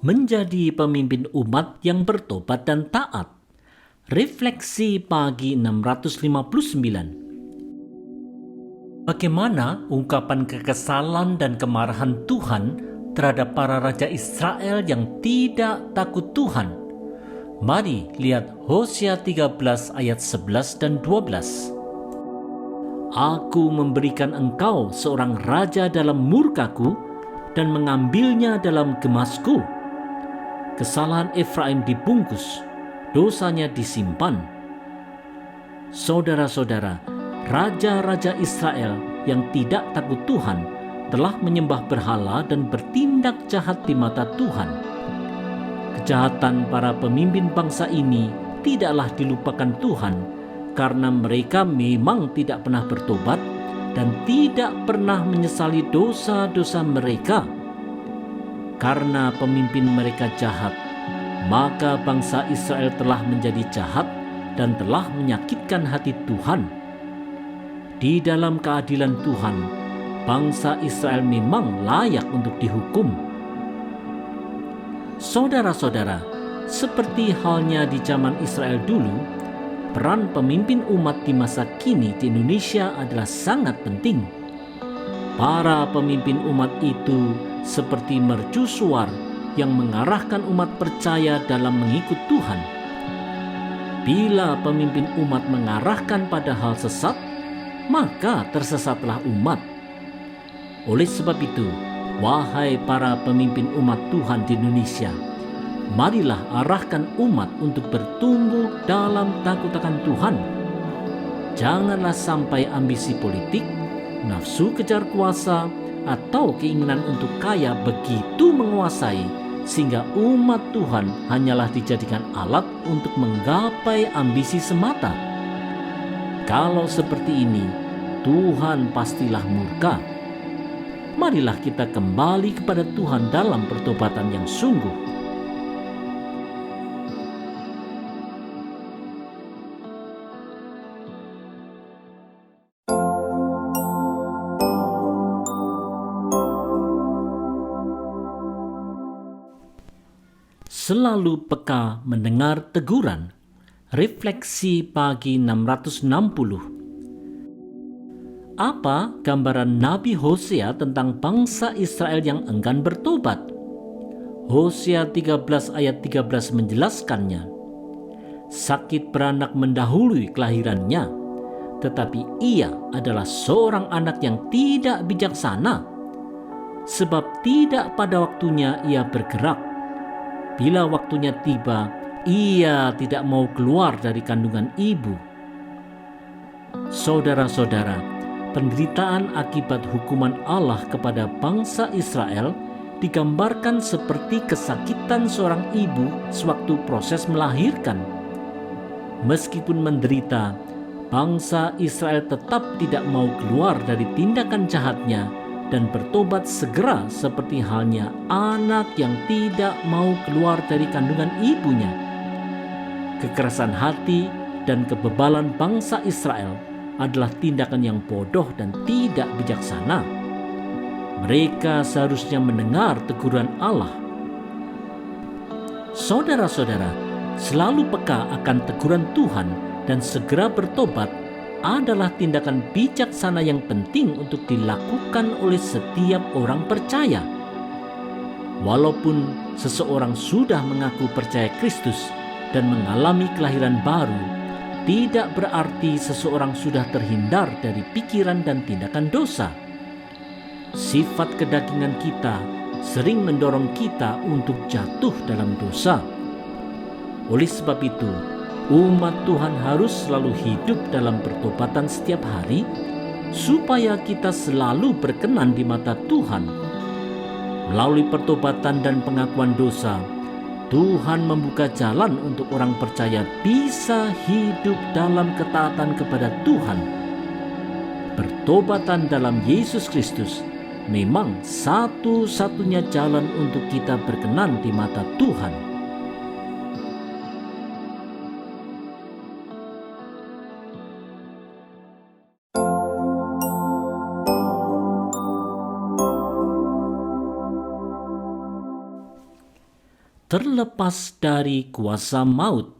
menjadi pemimpin umat yang bertobat dan taat. Refleksi pagi 659. Bagaimana ungkapan kekesalan dan kemarahan Tuhan terhadap para raja Israel yang tidak takut Tuhan? Mari lihat Hosea 13 ayat 11 dan 12. Aku memberikan engkau seorang raja dalam murkaku dan mengambilnya dalam gemasku. Kesalahan Efraim dibungkus, dosanya disimpan. Saudara-saudara, raja-raja Israel yang tidak takut Tuhan telah menyembah berhala dan bertindak jahat di mata Tuhan. Kejahatan para pemimpin bangsa ini tidaklah dilupakan Tuhan, karena mereka memang tidak pernah bertobat dan tidak pernah menyesali dosa-dosa mereka. Karena pemimpin mereka jahat, maka bangsa Israel telah menjadi jahat dan telah menyakitkan hati Tuhan. Di dalam keadilan Tuhan, bangsa Israel memang layak untuk dihukum. Saudara-saudara, seperti halnya di zaman Israel dulu, peran pemimpin umat di masa kini di Indonesia adalah sangat penting. Para pemimpin umat itu seperti mercusuar yang mengarahkan umat percaya dalam mengikut Tuhan. Bila pemimpin umat mengarahkan pada hal sesat, maka tersesatlah umat. Oleh sebab itu, wahai para pemimpin umat Tuhan di Indonesia, marilah arahkan umat untuk bertumbuh dalam takut akan Tuhan. Janganlah sampai ambisi politik, nafsu kejar kuasa, atau keinginan untuk kaya begitu menguasai sehingga umat Tuhan hanyalah dijadikan alat untuk menggapai ambisi semata. Kalau seperti ini, Tuhan pastilah murka. Marilah kita kembali kepada Tuhan dalam pertobatan yang sungguh. Selalu peka mendengar teguran. Refleksi pagi 660. Apa gambaran Nabi Hosea tentang bangsa Israel yang enggan bertobat? Hosea 13 ayat 13 menjelaskannya. Sakit beranak mendahului kelahirannya, tetapi ia adalah seorang anak yang tidak bijaksana, sebab tidak pada waktunya ia bergerak. Bila waktunya tiba, ia tidak mau keluar dari kandungan ibu. Saudara-saudara, penderitaan akibat hukuman Allah kepada bangsa Israel digambarkan seperti kesakitan seorang ibu sewaktu proses melahirkan. Meskipun menderita, bangsa Israel tetap tidak mau keluar dari tindakan jahatnya dan bertobat segera seperti halnya anak yang tidak mau keluar dari kandungan ibunya. Kekerasan hati dan kebebalan bangsa Israel adalah tindakan yang bodoh dan tidak bijaksana. Mereka seharusnya mendengar teguran Allah. Saudara-saudara, selalu peka akan teguran Tuhan dan segera bertobat adalah tindakan bijaksana yang penting untuk dilakukan oleh setiap orang percaya. Walaupun seseorang sudah mengaku percaya Kristus dan mengalami kelahiran baru, tidak berarti seseorang sudah terhindar dari pikiran dan tindakan dosa. Sifat kedagingan kita sering mendorong kita untuk jatuh dalam dosa. Oleh sebab itu, umat Tuhan harus selalu hidup dalam pertobatan setiap hari, supaya kita selalu berkenan di mata Tuhan. Melalui pertobatan dan pengakuan dosa, Tuhan membuka jalan untuk orang percaya bisa hidup dalam ketaatan kepada Tuhan. Pertobatan dalam Yesus Kristus memang satu-satunya jalan untuk kita berkenan di mata Tuhan. terlepas dari kuasa maut.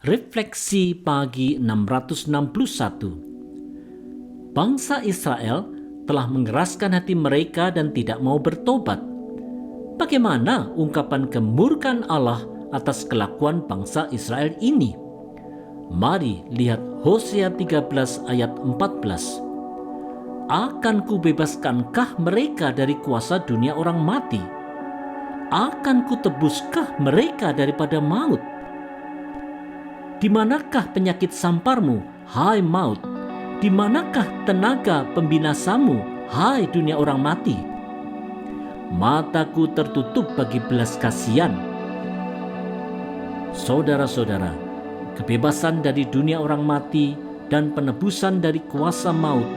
Refleksi pagi 661. Bangsa Israel telah mengeraskan hati mereka dan tidak mau bertobat. Bagaimana ungkapan kemurkaan Allah atas kelakuan bangsa Israel ini? Mari lihat Hosea 13 ayat 14. Akan kubebaskanKah mereka dari kuasa dunia orang mati? Akan kutebuskah mereka daripada maut? Di manakah penyakit samparmu, hai maut? Di manakah tenaga pembinasamu, hai dunia orang mati? Mataku tertutup bagi belas kasihan. Saudara-saudara, kebebasan dari dunia orang mati dan penebusan dari kuasa maut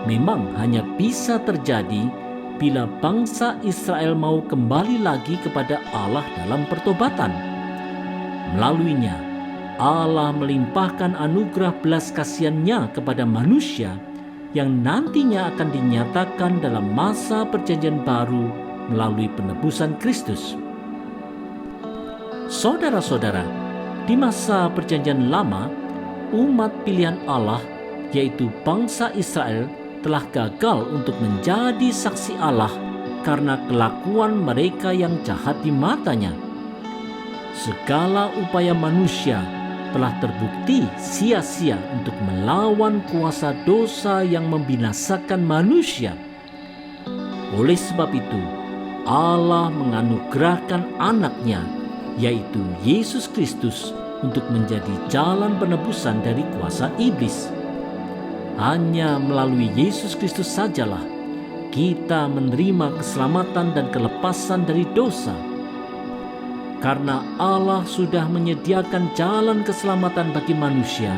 memang hanya bisa terjadi bila bangsa Israel mau kembali lagi kepada Allah dalam pertobatan. Melaluinya, Allah melimpahkan anugerah belas kasihan-Nya kepada manusia yang nantinya akan dinyatakan dalam masa perjanjian baru melalui penebusan Kristus. Saudara-saudara, di masa perjanjian lama, umat pilihan Allah, yaitu bangsa Israel, telah gagal untuk menjadi saksi Allah karena kelakuan mereka yang jahat di matanya. Segala upaya manusia telah terbukti sia-sia untuk melawan kuasa dosa yang membinasakan manusia. Oleh sebab itu, Allah menganugerahkan anaknya, yaitu Yesus Kristus, untuk menjadi jalan penebusan dari kuasa iblis. Hanya melalui Yesus Kristus sajalah kita menerima keselamatan dan kelepasan dari dosa. Karena Allah sudah menyediakan jalan keselamatan bagi manusia,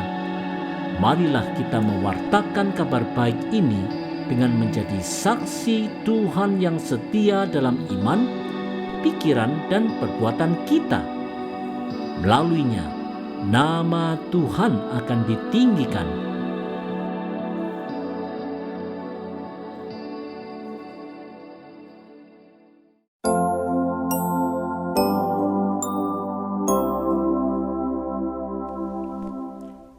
marilah kita mewartakan kabar baik ini dengan menjadi saksi Tuhan yang setia dalam iman, pikiran, dan perbuatan kita. Melaluinya, nama Tuhan akan ditinggikan.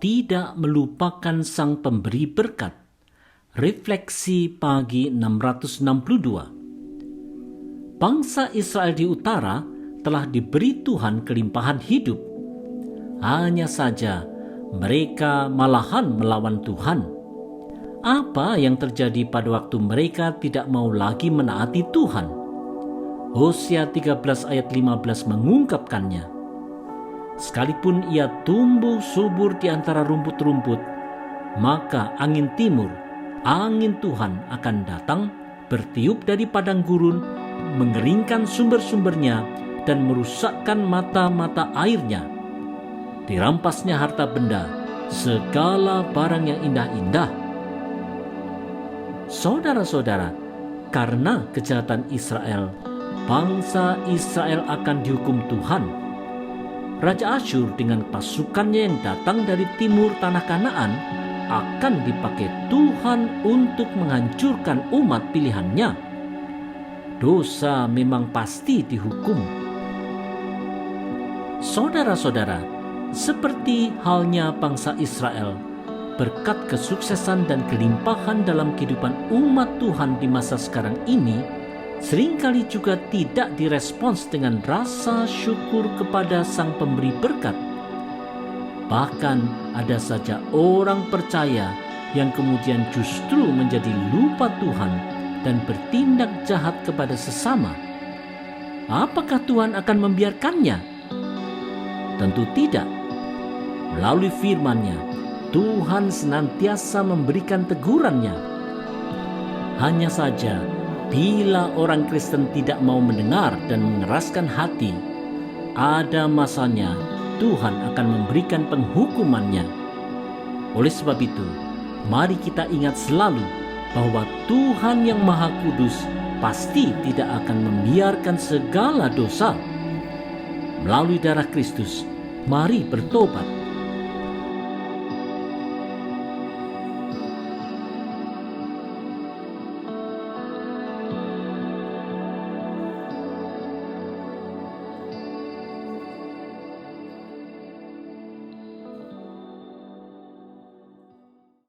Tidak melupakan sang pemberi berkat. Refleksi pagi 662. Bangsa Israel di utara telah diberi Tuhan kelimpahan hidup. Hanya saja mereka malahan melawan Tuhan. Apa yang terjadi pada waktu mereka tidak mau lagi menaati Tuhan? Hosea 13 ayat 15 mengungkapkannya. Sekalipun ia tumbuh subur di antara rumput-rumput, maka angin timur, angin Tuhan akan datang, bertiup dari padang gurun, mengeringkan sumber-sumbernya, dan merusakkan mata-mata airnya. Dirampasnya harta benda, segala barang yang indah-indah. Saudara-saudara, karena kejahatan Israel, bangsa Israel akan dihukum Tuhan. Raja Asyur dengan pasukannya yang datang dari timur tanah Kanaan akan dipakai Tuhan untuk menghancurkan umat pilihannya. Dosa memang pasti dihukum. Saudara-saudara, seperti halnya bangsa Israel, berkat kesuksesan dan kelimpahan dalam kehidupan umat Tuhan di masa sekarang ini, seringkali juga tidak direspons dengan rasa syukur kepada sang pemberi berkat. Bahkan ada saja orang percaya yang kemudian justru menjadi lupa Tuhan dan bertindak jahat kepada sesama. Apakah Tuhan akan membiarkannya? Tentu tidak. Melalui firman-Nya, Tuhan senantiasa memberikan tegurannya. Hanya saja, bila orang Kristen tidak mau mendengar dan mengeraskan hati, ada masanya Tuhan akan memberikan penghukumannya. Oleh sebab itu, mari kita ingat selalu bahwa Tuhan yang Maha Kudus pasti tidak akan membiarkan segala dosa. Melalui darah Kristus, mari bertobat